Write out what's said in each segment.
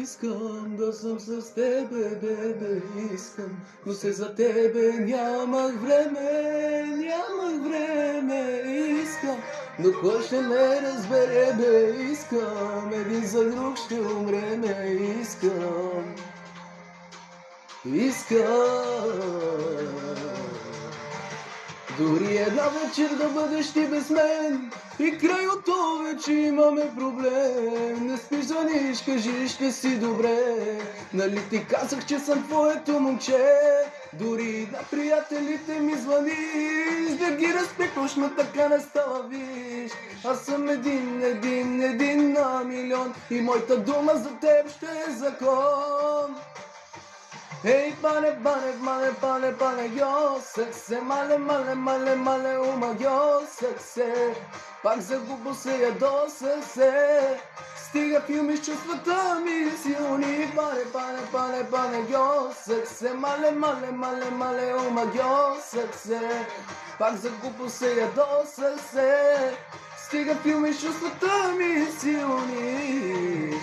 Искам да съм с тебе, бебе, искам, но се за тебе нямах време, искам, но кой ще ме разбере, бе, искам, един за друг ще умреме, искам. Дори една вечер да бъдеш ти без мен и край от това вече имаме проблем. Не спиш, звъниш, кажи ще си добре. Нали ти казах, че съм твоето момче? Дори на приятелите ми звъниш да ги разпитваш, но така не става, виж. Аз съм един на милион и моята дума за теб ще е закон. Ей, пане, йо, сексе, мале, ума, йо, сексе, пак загубо се, ядосах се, стига филми с чувствата ми силни, пане, йо, сексе, мале, ума, йо, сексе, пак загубо се, ядосах се, стига филми с чувствата ми силни.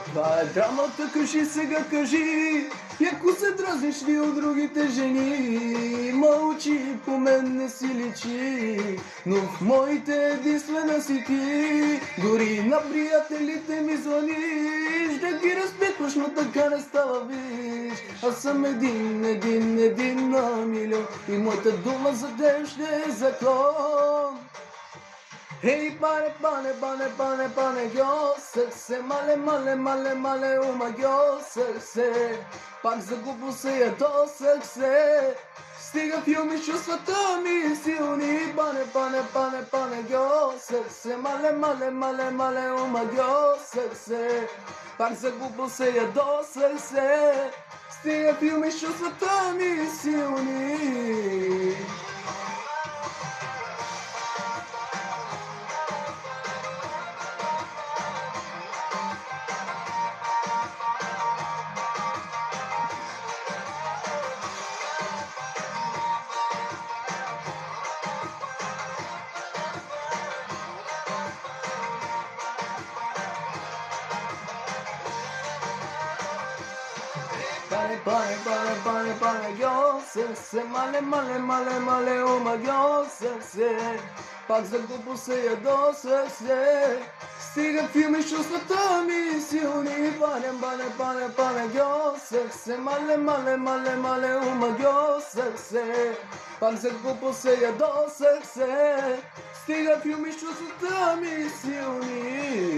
Това е драмата, кажи сега, кажи. И ако се дразниш ли от другите жени, мълчи, по мен не си личи, но в моите единствена си ти. Дори на приятелите ми звъниш да ги разпитваш, но така не става, виж. Аз съм един на милион и моята дума за теб ще е закон. Ей, пане, йо, сексе, мале, ума, йо, сексе, пак загубо се, ядосах се, стига филми с чувствата ми силни, пане, йо, сексе, мале, ума, йо, сексе, пак загубо се, ядосах се, стига филми с чувствата ми силни. Пане, йо, сексе, мале, ума, йо, сексе, пак загубо се, ядосах се, стига филми с чувствата ми силни, пане, йо, сексе, мале, ума, йо, сексе, пак загубо се, ядосах се, стига филми с чувствата ми силни.